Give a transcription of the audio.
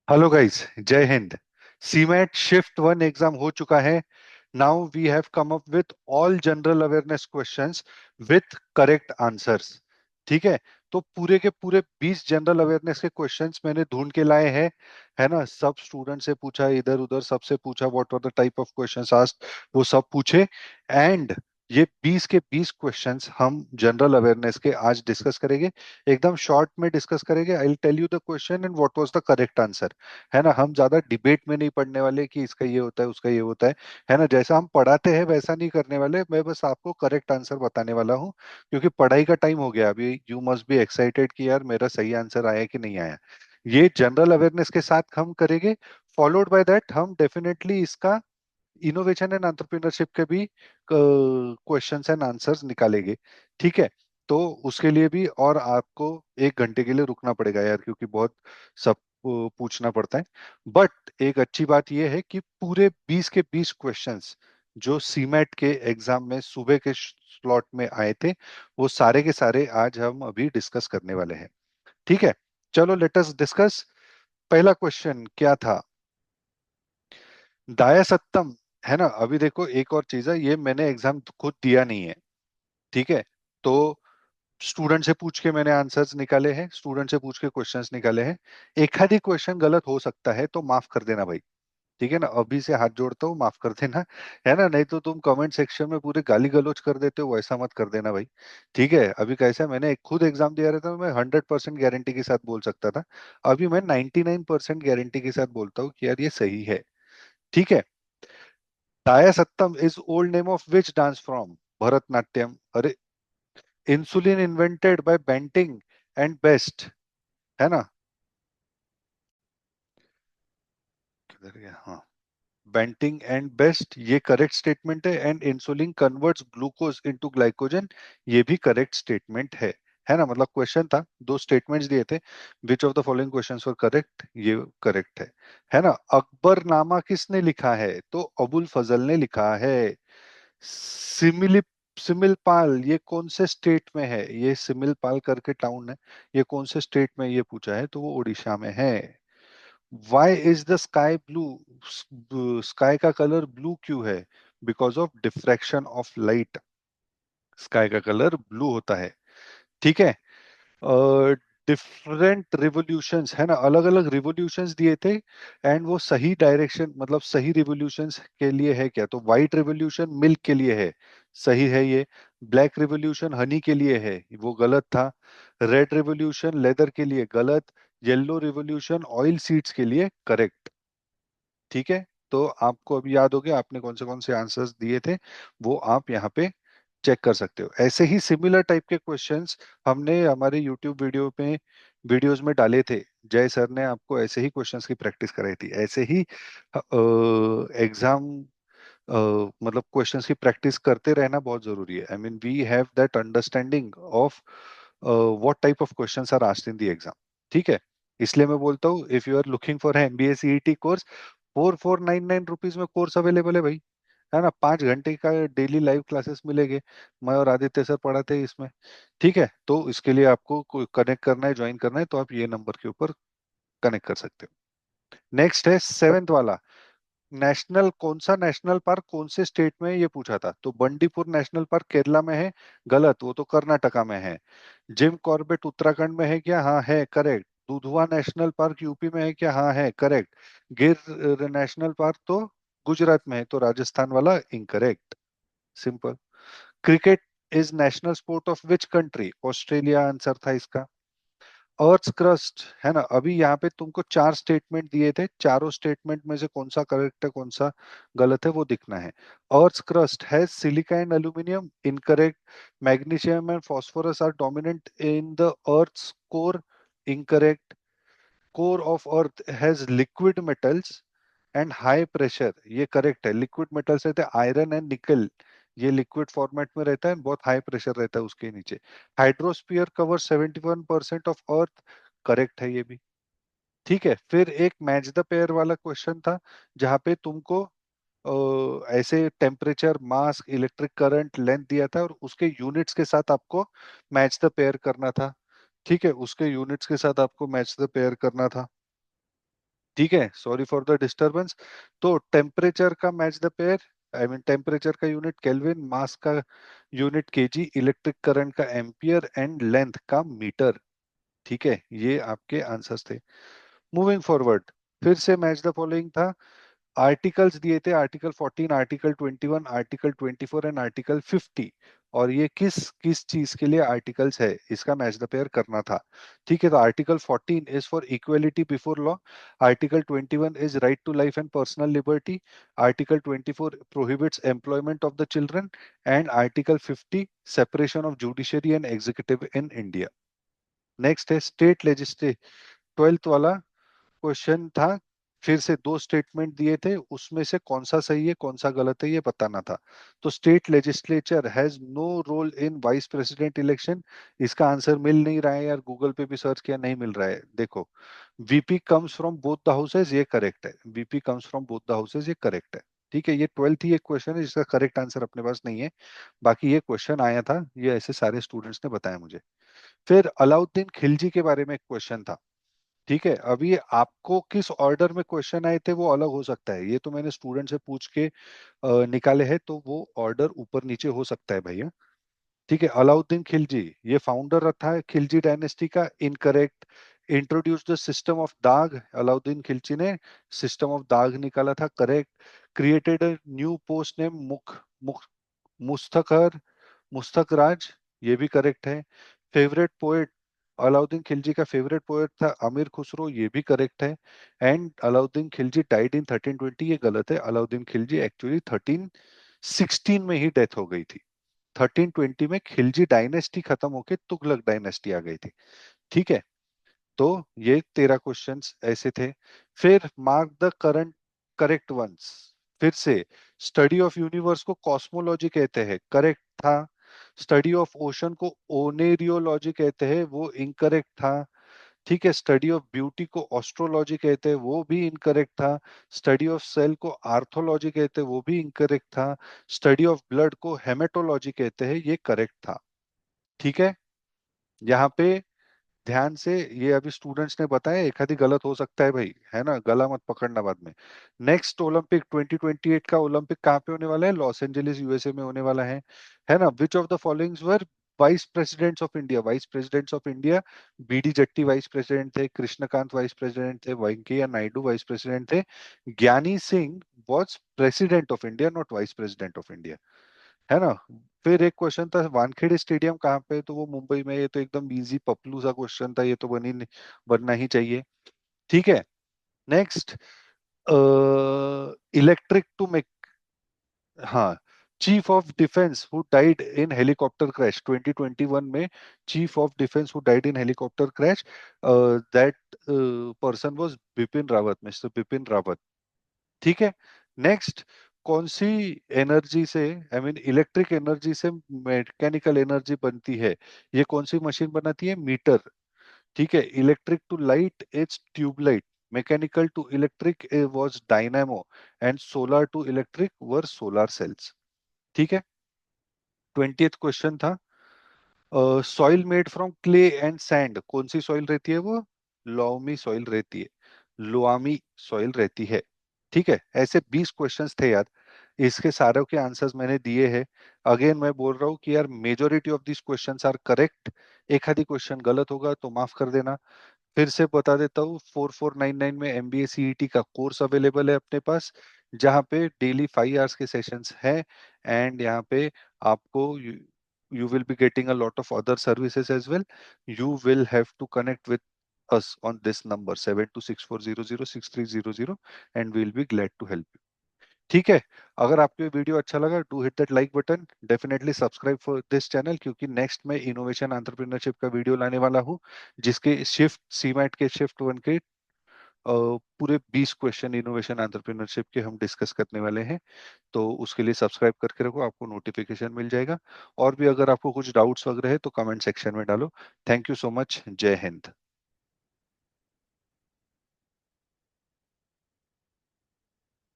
Hello guys, जय हिंद। CMAT shift one exam हो चुका है। Now we have come up with all general awareness questions with correct answers. ठीक है। तो पूरे के पूरे 20 जनरल अवेयरनेस के क्वेश्चंस मैंने ढूंढ के लाए हैं। है ना, सब स्टूडेंट से पूछा, इधर उधर सबसे पूछा, what are the type of questions asked, वो सब पूछे। एंड ये 20 के 20 क्वेश्चंस हम जनरल अवेयरनेस के आज डिस्कस करेंगे। एकदम शॉर्ट में डिस्कस करेंगे। I will tell you the question and what was the correct answer. है ना, हम ज्यादा डिबेट में नहीं पढ़ने वाले कि इसका ये होता है उसका ये होता है ना, जैसा हम पढ़ाते हैं वैसा नहीं करने वाले। मैं बस आपको करेक्ट आंसर बताने वाला हूँ, क्योंकि पढ़ाई का टाइम हो गया अभी। यू मस्ट बी एक्साइटेड कि यार मेरा सही आंसर आया कि नहीं आया। ये जनरल अवेयरनेस के साथ हम करेंगे। फॉलोड बाय दैट हम डेफिनेटली इसका इनोवेशन एंड एंटरप्रेन्योरशिप के भी क्वेश्चंस एंड आंसर्स निकालेंगे। ठीक है। तो उसके लिए भी और आपको 1 घंटे के लिए रुकना पड़ेगा यार, क्योंकि बहुत सब पूछना पड़ता है। बट एक अच्छी बात यह है कि पूरे 20 के 20 क्वेश्चंस जो सीमेट के एग्जाम में सुबह के स्लॉट में आए थे, वो सारे के सारे आज हम अभी डिस्कस करने वाले हैं। ठीक है। चलो लेट अस डिस्कस। पहला क्वेश्चन क्या था? दाया सत्तम। है ना, अभी देखो एक और चीज है, ये मैंने एग्जाम खुद दिया नहीं है। ठीक है। तो स्टूडेंट से पूछ के मैंने आंसर्स निकाले हैं, स्टूडेंट से पूछ के क्वेश्चंस निकाले हैं। एक आधी क्वेश्चन गलत हो सकता है तो माफ कर देना भाई। ठीक है ना, अभी से हाथ जोड़ता हूँ, माफ कर देना। है ना, नहीं तो तुम कमेंट सेक्शन में पूरे गाली गलौज कर देते हो, वैसा मत कर देना भाई। ठीक है। अभी कैसा है, मैंने एक खुद एग्जाम दिया रहता तो मैं 100% गारंटी के साथ बोल सकता था। अभी मैं 99% गारंटी के साथ बोलता हूँ कि यार ये सही है। ठीक है। दाया सत्तम is old name of which dance from? Bharatanatyam. अरे, insulin invented by Banting and Best. है ना, किधर गया? हाँ, बेंटिंग एंड बेस्ट ये करेक्ट स्टेटमेंट है। And insulin converts glucose into glycogen, ये भी करेक्ट स्टेटमेंट है। है ना, मतलब क्वेश्चन था, दो स्टेटमेंट्स दिए थे। विच of the following questions were correct, ये करेक्ट है ना। अकबरनामा किसने लिखा है? तो अबुल फजल ने लिखा है। सिमिली सिमिलपाल ये कौन से स्टेट में है? ये सिमिलपाल करके टाउन है। ये कौन से स्टेट में, ये पूछा है, तो वो उड़ीसा में है। Why is the sky blue? Sky का कलर ब्लू क्यों है? Because of diffraction of light, sky का कलर ब्लू होता है। ठीक है। डिफरेंट रिवोल्यूशंस, है ना, अलग अलग रिवोल्यूशंस दिए थे। एंड वो सही डायरेक्शन, मतलब सही रिवोल्यूशंस के लिए है क्या? तो व्हाइट रिवोल्यूशन मिल्क के लिए है, सही है ये। ब्लैक रिवोल्यूशन हनी के लिए है, वो गलत था। रेड रिवोल्यूशन लेदर के लिए, गलत। येलो रिवोल्यूशन ऑयल सीड्स के लिए, करेक्ट। ठीक है। तो आपको अभी याद हो गया आपने कौन से आंसर्स दिए थे, वो आप यहाँ पे चेक कर सकते हो। ऐसे ही सिमिलर टाइप के क्वेश्चंस हमने हमारे यूट्यूब वीडियोस में डाले थे। जय सर ने आपको ऐसे ही क्वेश्चंस की प्रैक्टिस कराई थी, ऐसे ही एग्जाम मतलब क्वेश्चंस की प्रैक्टिस करते रहना बहुत जरूरी है। I mean we have that understanding of what type of questions are asked in the exam. ठीक है। इसलिए मैं बोलता हूँ, if you are looking for MBA CET course, 4499 rupees में कोर्स अवेलेबल है भाई। है ना, 5 घंटे का डेली लाइव क्लासेस मिलेंगे। मैं और आदित्य सर पढ़ाते हैं इसमें। ठीक है। तो इसके लिए आपको कनेक्ट करना है, ज्वाइन करना है, तो आप ये नंबर के ऊपर कनेक्ट कर सकते हो। नेक्स्ट है सेवेंथ वाला। नेशनल कौन सा नेशनल पार्क कौन से स्टेट में है, ये पूछा था। तो बंडीपुर नेशनल पार्क केरला में है, गलत, वो तो कर्नाटका में है। जिम कॉर्बेट उत्तराखंड में है क्या? हाँ है, correct. Dudhwa national park UP में है क्या? हाँ है, करेक्ट। गिर नेशनल पार्क तो गुजरात में है, तो राजस्थान वाला incorrect. Simple. Cricket is national sport of which country? Australia answer था इसका। अर्थ क्रस्ट, है ना, अभी यहाँ पे तुमको 4 स्टेटमेंट दिए थे, चारों स्टेटमेंट में से कौन सा करेक्ट है कौन सा गलत है वो दिखना है। Earth crust has silica and aluminium, incorrect. Magnesium and phosphorus are dominant in the earth core, incorrect. Core of earth has liquid metals and high pressure, ये करेक्ट है। लिक्विड मेटल्स रहते हैं आयरन एंड निकल, ये liquid format में रहता है, बहुत हाई प्रेशर रहता है उसके नीचे। Hydrosphere cover 71% of earth, correct है ये भी। ठीक है। फिर एक मैच द पेयर वाला क्वेश्चन था, जहां पे तुमको ऐसे टेम्परेचर, मास, इलेक्ट्रिक करंट, लेंथ दिया था, और उसके यूनिट्स के साथ आपको मैच द पेयर करना था। ठीक है, उसके यूनिट्स के साथ आपको मैच द पेयर करना था। ठीक है, सॉरी फॉर द डिस्टरबेंस। तो टेम्परेचर का match the pair, I mean temperature का यूनिट केल्विन, मास का यूनिट केजी, इलेक्ट्रिक करंट का एम्पियर एंड लेंथ का मीटर। ठीक है, ये आपके आंसर्स थे। मूविंग फॉरवर्ड, फिर से मैच द फॉलोइंग था। आर्टिकल्स दिए थे, article 14, article 21, article 24 and article 50। और ये किस किस चीज के लिए आर्टिकल्स है, इसका मैच द पेयर करना था। ठीक है, तो article 14 is for equality before law, article 21 is right to life and personal liberty, article 24 prohibits employment of the children, and article 50 separation of judiciary and executive in India. Next है state legislative, 12th वाला question था। फिर से दो statement दिए थे, उसमें से कौन सा सही है कौन सा गलत है ये बताना था। तो state legislature has no role in vice president election. इसका आंसर मिल नहीं रहा है यार, गूगल पे भी सर्च किया नहीं मिल रहा है। देखो, VP comes from both the houses, ये करेक्ट है। VP comes from both the houses, ये करेक्ट है। ठीक है, ये 12th ही एक क्वेश्चन है जिसका करेक्ट आंसर अपने पास नहीं है। बाकी ये क्वेश्चन आया था, ये ऐसे सारे स्टूडेंट्स ने बताया मुझे। फिर अलाउद्दीन खिलजी के बारे में एक क्वेश्चन था। ठीक है, अभी आपको किस ऑर्डर में क्वेश्चन आए थे वो अलग हो सकता है, ये तो मैंने स्टूडेंट से पूछ के निकाले हैं, तो वो ऑर्डर ऊपर नीचे हो सकता है भैया। ठीक है, अलाउद्दीन खिलजी, ये फाउंडर था खिलजी डायनेस्टी का, incorrect. Introduce the system of दाग, अलाउद्दीन खिलजी ने सिस्टम ऑफ दाग निकाला था, correct. Created a new post name मुख मुख मुस्तखर मुस्तक राज, ये भी करेक्ट है। फेवरेट पोएट, अलाउद्दीन खिलजी का फेवरेट पोएट था अमीर खुसरो, ये भी करेक्ट है। And Alauddin Khilji died in 1320, ये गलत है। अलाउद्दीन खिलजी एक्चुअली 1316 में ही डेथ हो गई थी। 1320 में खिलजी डायनेस्टी खत्म होके तुगलक डायनेस्टी आ गई थी। ठीक है, तो ये 13 क्वेश्चंस ऐसे थे। फिर mark the current correct ones. फिर से, स्टडी ऑफ यूनिवर्स को कॉस्मोलॉजी कहते हैं, करेक्ट था। स्टडी ऑफ ओशन को ओनेरियोलॉजी कहते हैं, वो इनकरेक्ट था। ठीक है, स्टडी ऑफ ब्यूटी को एस्ट्रोलॉजी कहते हैं, वो भी इनकरेक्ट था। स्टडी ऑफ सेल को आर्थोलॉजी कहते हैं, वो भी इनकरेक्ट था। स्टडी ऑफ ब्लड को हेमेटोलॉजी कहते हैं, ये करेक्ट था। ठीक है, यहाँ पे ध्यान से, ये अभी स्टूडेंट्स ने बताया, एक आधी गलत हो सकता है भाई, है ना, गला मत पकड़ना बाद में। नेक्स्ट ओलंपिक 2028 का ओलंपिक कहाँ पे होने वाला है, लॉस एंजलिस यूएसए में होने वाला है ना। Which of the followings were vice presidents of India, vice presidents of India, B D Jatti vice president थे, कृष्णकांत वाइस प्रेसिडेंट थे, वेंकैया नायडू वाइस प्रेसिडेंट थे, ज्ञानी Singh was president of India not vice president of India, है ना। फिर एक क्वेश्चन था वानखेड़े स्टेडियम कहाँ पे है, तो वो मुंबई में है। ये तो एकदम इजी पपलू सा क्वेश्चन था, ये तो बनना ही चाहिए। ठीक है, नेक्स्ट, इलेक्ट्रिक टू मेक, हाँ, chief of defence who died in helicopter crash 2021 में, chief of defence who died in helicopter crash, that person was Bipin Rawat, mister Bipin Rawat. ठीक है, नेक्स्ट, कौन सी एनर्जी से, आई मीन इलेक्ट्रिक एनर्जी से मैकेनिकल एनर्जी बनती है, ये कौन सी मशीन बनाती है, मीटर। ठीक है, electric to light it's tubelight, mechanical to electric was dynamo, and solar to electric were solar cells. ठीक है, 20th क्वेश्चन था, soil made from clay and sand, कौन सी सॉइल रहती है वो, लोमी सॉइल रहती है, लोआमी सॉइल रहती है। ठीक है, ऐसे 20 क्वेश्चंस थे यार, इसके सारों के आंसर्स मैंने दिए हैं। अगेन मैं बोल रहा हूँ कि यार majority of this questions are correct, एक आधी क्वेश्चन गलत होगा तो माफ कर देना। फिर से बता देता हूँ, 4499 में एमबीए सीईटी का कोर्स अवेलेबल है अपने पास, जहाँ पे डेली 5 आवर्स के सेशंस हैं। एंड यहाँ पे आपको you will be getting a lot of other services as well. You will have to connect with us on this number 7264006300, and we'll be glad to help you. ठीक है, अगर आपको ये वीडियो अच्छा लगा, do hit that like button, definitely subscribe for this channel, क्योंकि next मैं innovation entrepreneurship का वीडियो लाने वाला हूँ, जिसके शिफ्ट सीमैट के शिफ्ट 1 के पूरे 20 क्वेश्चन इनोवेशन एंटरप्रेन्योरशिप के हम डिस्कस करने वाले हैं। तो उसके लिए सब्सक्राइब करके रखो, आपको नोटिफिकेशन मिल जाएगा। और भी अगर आपको कुछ डाउट्स वगैरह है तो कमेंट सेक्शन में डालो। थैंक यू सो मच, जय हिंद।